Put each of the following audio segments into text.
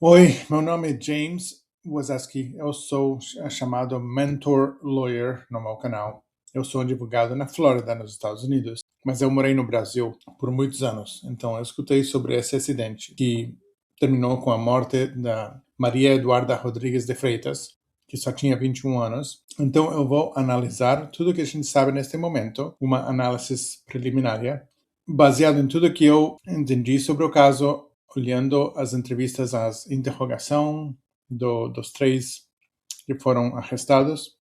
Oi, meu nome é James Wazeski. Eu sou chamado Mentor Lawyer no meu canal. Eu sou advogado na Flórida, nos Estados Unidos, mas eu morei no Brasil por muitos anos. Então eu escutei sobre esse acidente que terminou com a morte da Maria Eduarda Rodrigues de Freitas, que só tinha 21 anos. Então eu vou analisar tudo que a gente sabe neste momento, uma análise preliminar, baseado em tudo que eu entendi sobre o caso, olhando as entrevistas, as interrogação dos três que foram arrestados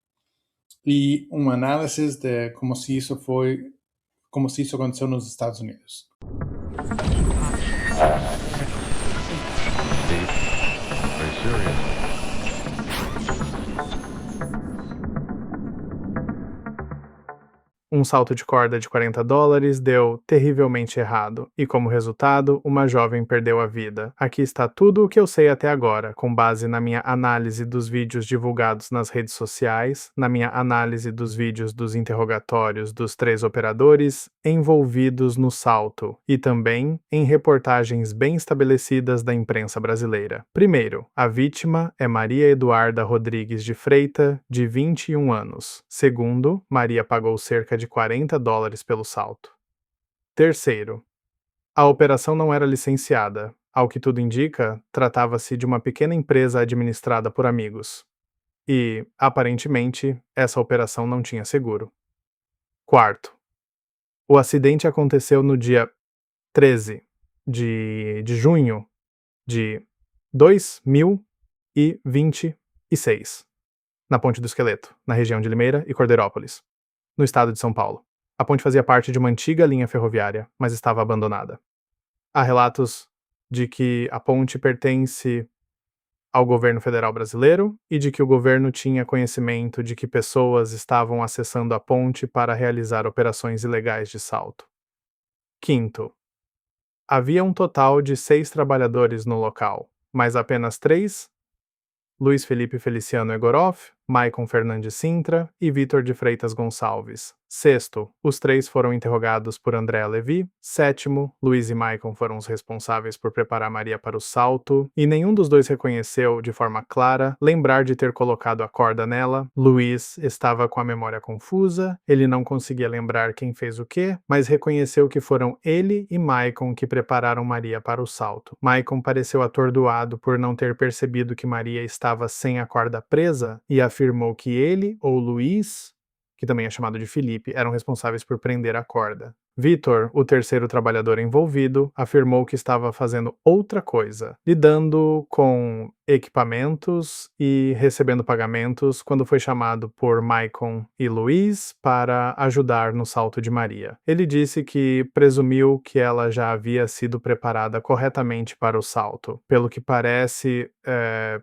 e uma análise de como se isso aconteceu nos Estados Unidos. Very serious. Um salto de corda de $40 deu terrivelmente errado, e como resultado, uma jovem perdeu a vida. Aqui está tudo o que eu sei até agora, com base na minha análise dos vídeos divulgados nas redes sociais, na minha análise dos vídeos dos interrogatórios dos 3 operadores envolvidos no salto, e também em reportagens bem estabelecidas da imprensa brasileira. Primeiro, a vítima é Maria Eduarda Rodrigues de Freitas, de 21 anos. Segundo, Maria pagou cerca de $40 pelo salto. Terceiro, a operação não era licenciada. Ao que tudo indica, tratava-se de uma pequena empresa administrada por amigos. E, aparentemente, essa operação não tinha seguro. Quarto, o acidente aconteceu no dia 13 de junho de 2026, na Ponte do Esqueleto, na região de Limeira e Cordeirópolis, no estado de São Paulo. A ponte fazia parte de uma antiga linha ferroviária, mas estava abandonada. Há relatos de que a ponte pertence ao governo federal brasileiro e de que o governo tinha conhecimento de que pessoas estavam acessando a ponte para realizar operações ilegais de salto. Quinto, havia um total de 6 trabalhadores no local, mas apenas 3, Luiz Felipe Feliciano Egoroff, Maicon Fernandes Sintra e Vitor de Freitas Gonçalves. Sexto, os 3 foram interrogados por André Levi. Sétimo, Luiz e Maicon foram os responsáveis por preparar Maria para o salto, e nenhum dos dois reconheceu, de forma clara, lembrar de ter colocado a corda nela. Luiz estava com a memória confusa, ele não conseguia lembrar quem fez o quê, mas reconheceu que foram ele e Maicon que prepararam Maria para o salto. Maicon pareceu atordoado por não ter percebido que Maria estava sem a corda presa e afirmou que ele ou Luiz, que também é chamado de Felipe, eram responsáveis por prender a corda. Vitor, o terceiro trabalhador envolvido, afirmou que estava fazendo outra coisa, lidando com equipamentos e recebendo pagamentos quando foi chamado por Maicon e Luiz para ajudar no salto de Maria. Ele disse que presumiu que ela já havia sido preparada corretamente para o salto. Pelo que parece,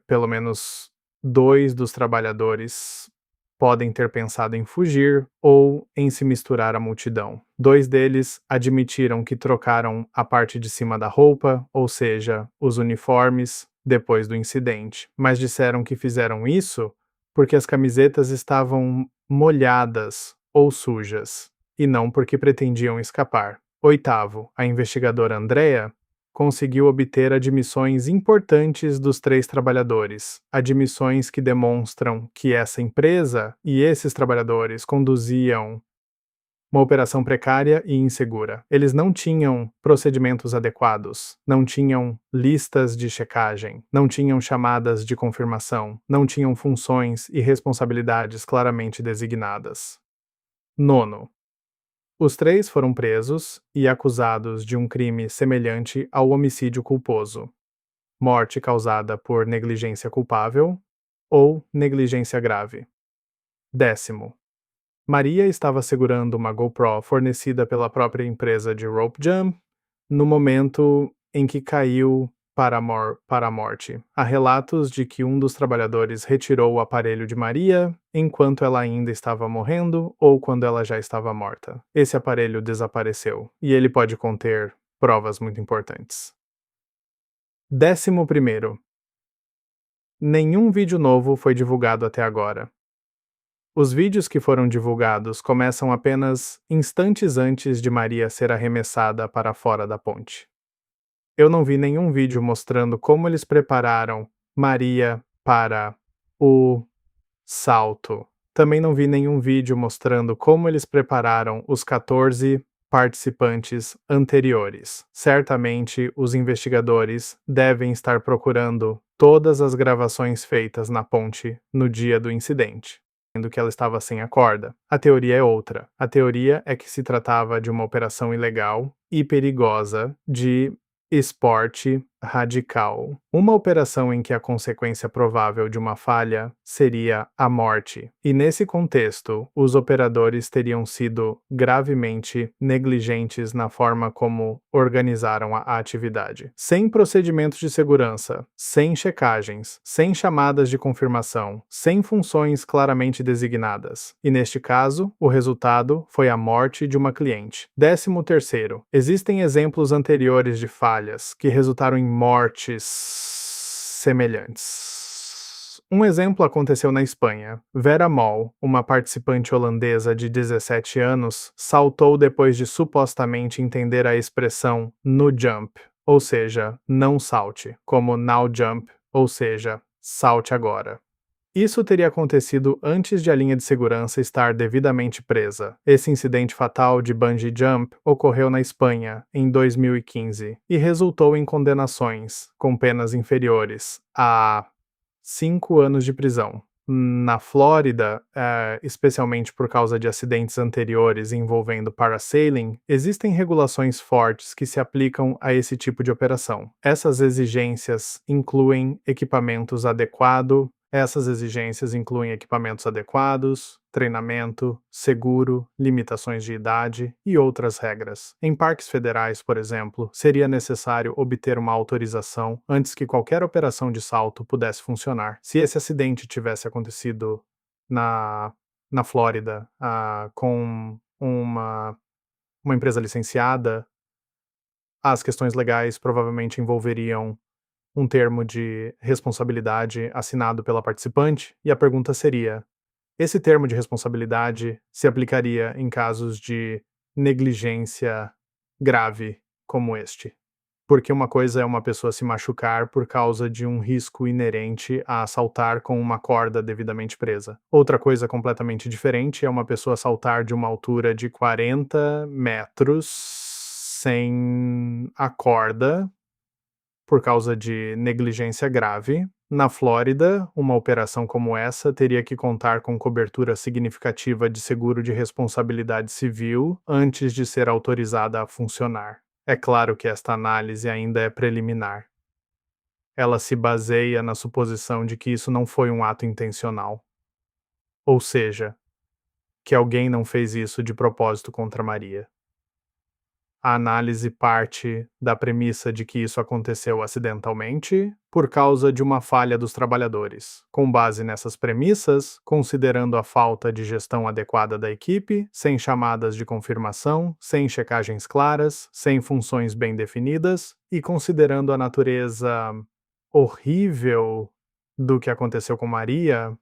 pelo menos 2 dos trabalhadores podem ter pensado em fugir ou em se misturar à multidão. 2 deles admitiram que trocaram a parte de cima da roupa, ou seja, os uniformes, depois do incidente, mas disseram que fizeram isso porque as camisetas estavam molhadas ou sujas, e não porque pretendiam escapar. Oitavo, a investigadora Andrea conseguiu obter admissões importantes dos 3 trabalhadores, admissões que demonstram que essa empresa e esses trabalhadores conduziam uma operação precária e insegura. Eles não tinham procedimentos adequados, não tinham listas de checagem, não tinham chamadas de confirmação, não tinham funções e responsabilidades claramente designadas. Nono, os 3 foram presos e acusados de um crime semelhante ao homicídio culposo: morte causada por negligência culpável ou negligência grave. Décimo, Maria estava segurando uma GoPro fornecida pela própria empresa de rope jump no momento em que caiu para a morte. Há relatos de que um dos trabalhadores retirou o aparelho de Maria enquanto ela ainda estava morrendo ou quando ela já estava morta. Esse aparelho desapareceu, e ele pode conter provas muito importantes. 11º, nenhum vídeo novo foi divulgado até agora. Os vídeos que foram divulgados começam apenas instantes antes de Maria ser arremessada para fora da ponte. Eu não vi nenhum vídeo mostrando como eles prepararam Maria para o salto. Também não vi nenhum vídeo mostrando como eles prepararam os 14 participantes anteriores. Certamente, os investigadores devem estar procurando todas as gravações feitas na ponte no dia do incidente, sendo que ela estava sem a corda. A teoria é outra. A teoria é que se tratava de uma operação ilegal e perigosa de esporte radical. Uma operação em que a consequência provável de uma falha seria a morte. E nesse contexto, os operadores teriam sido gravemente negligentes na forma como organizaram a atividade. Sem procedimentos de segurança, sem checagens, sem chamadas de confirmação, sem funções claramente designadas. E neste caso, o resultado foi a morte de uma cliente. 13º, existem exemplos anteriores de falhas que resultaram em mortes semelhantes. Um exemplo aconteceu na Espanha. Vera Moll, uma participante holandesa de 17 anos, saltou depois de supostamente entender a expressão no jump, ou seja, não salte, como now jump, ou seja, salte agora. Isso teria acontecido antes de a linha de segurança estar devidamente presa. Esse incidente fatal de bungee jump ocorreu na Espanha, em 2015, e resultou em condenações, com penas inferiores a 5 anos de prisão. Na Flórida, especialmente por causa de acidentes anteriores envolvendo parasailing, existem regulações fortes que se aplicam a esse tipo de operação. Essas exigências incluem equipamentos adequados, treinamento, seguro, limitações de idade e outras regras. Em parques federais, por exemplo, seria necessário obter uma autorização antes que qualquer operação de salto pudesse funcionar. Se esse acidente tivesse acontecido na Flórida, com uma empresa licenciada, as questões legais provavelmente envolveriam um termo de responsabilidade assinado pela participante, e a pergunta seria: esse termo de responsabilidade se aplicaria em casos de negligência grave como este? Porque uma coisa é uma pessoa se machucar por causa de um risco inerente a saltar com uma corda devidamente presa. Outra coisa completamente diferente é uma pessoa saltar de uma altura de 40 metros sem a corda por causa de negligência grave. Na Flórida, uma operação como essa teria que contar com cobertura significativa de seguro de responsabilidade civil antes de ser autorizada a funcionar. É claro que esta análise ainda é preliminar. Ela se baseia na suposição de que isso não foi um ato intencional. Ou seja, que alguém não fez isso de propósito contra Maria. A análise parte da premissa de que isso aconteceu acidentalmente por causa de uma falha dos trabalhadores. Com base nessas premissas, considerando a falta de gestão adequada da equipe, sem chamadas de confirmação, sem checagens claras, sem funções bem definidas, e considerando a natureza horrível do que aconteceu com Maria,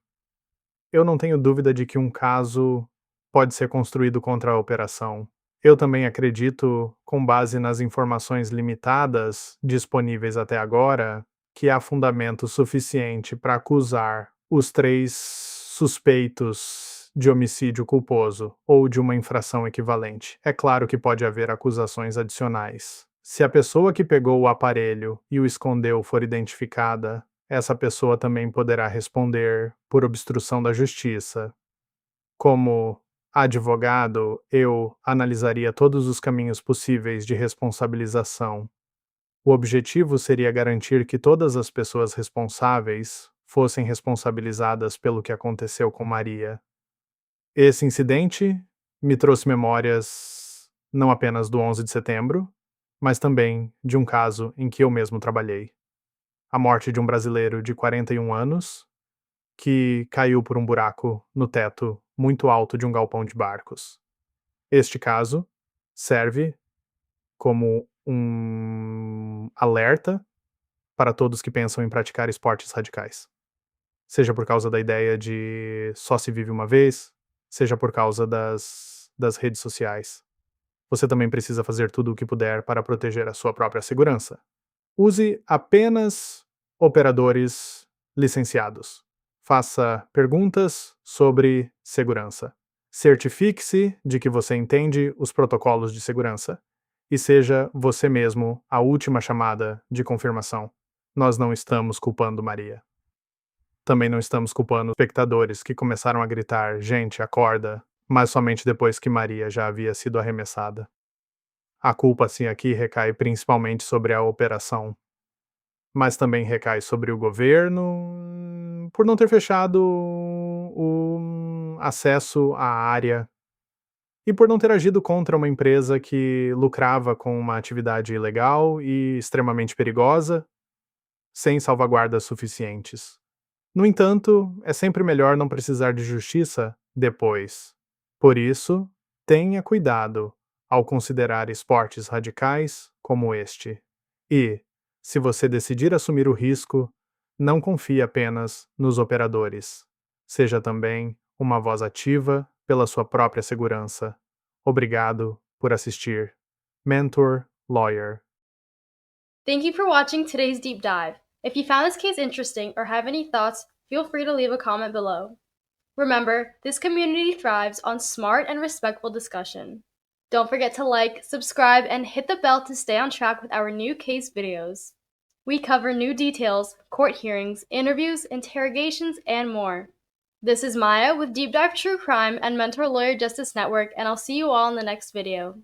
eu não tenho dúvida de que um caso pode ser construído contra a operação. Eu também acredito, com base nas informações limitadas disponíveis até agora, que há fundamento suficiente para acusar os 3 suspeitos de homicídio culposo ou de uma infração equivalente. É claro que pode haver acusações adicionais. Se a pessoa que pegou o aparelho e o escondeu for identificada, essa pessoa também poderá responder por obstrução da justiça. Como advogado, eu analisaria todos os caminhos possíveis de responsabilização. O objetivo seria garantir que todas as pessoas responsáveis fossem responsabilizadas pelo que aconteceu com Maria. Esse incidente me trouxe memórias não apenas do 11 de setembro, mas também de um caso em que eu mesmo trabalhei. A morte de um brasileiro de 41 anos, que caiu por um buraco no teto muito alto de um galpão de barcos. Este caso serve como um alerta para todos que pensam em praticar esportes radicais. Seja por causa da ideia de só se vive uma vez, seja por causa das redes sociais. Você também precisa fazer tudo o que puder para proteger a sua própria segurança. Use apenas operadores licenciados. Faça perguntas sobre segurança. Certifique-se de que você entende os protocolos de segurança e seja você mesmo a última chamada de confirmação. Nós não estamos culpando Maria. Também não estamos culpando espectadores que começaram a gritar: gente, acorda, mas somente depois que Maria já havia sido arremessada. A culpa, sim, aqui recai principalmente sobre a operação, mas também recai sobre o governo por não ter fechado o acesso à área e por não ter agido contra uma empresa que lucrava com uma atividade ilegal e extremamente perigosa, sem salvaguardas suficientes. No entanto, é sempre melhor não precisar de justiça depois. Por isso, tenha cuidado ao considerar esportes radicais como este. E, se você decidir assumir o risco, não confie apenas nos operadores. Seja também uma voz ativa pela sua própria segurança. Obrigado por assistir. Mentor Lawyer. Thank you for watching today's deep dive. If you found this case interesting or have any thoughts, feel free to leave a comment below. Remember, this community thrives on smart and respectful discussion. Don't forget to like, subscribe, and hit the bell to stay on track with our new case videos. We cover new details, court hearings, interviews, interrogations, and more. This is Maya with Deep Dive True Crime and Mentor Lawyer Justice Network, and I'll see you all in the next video.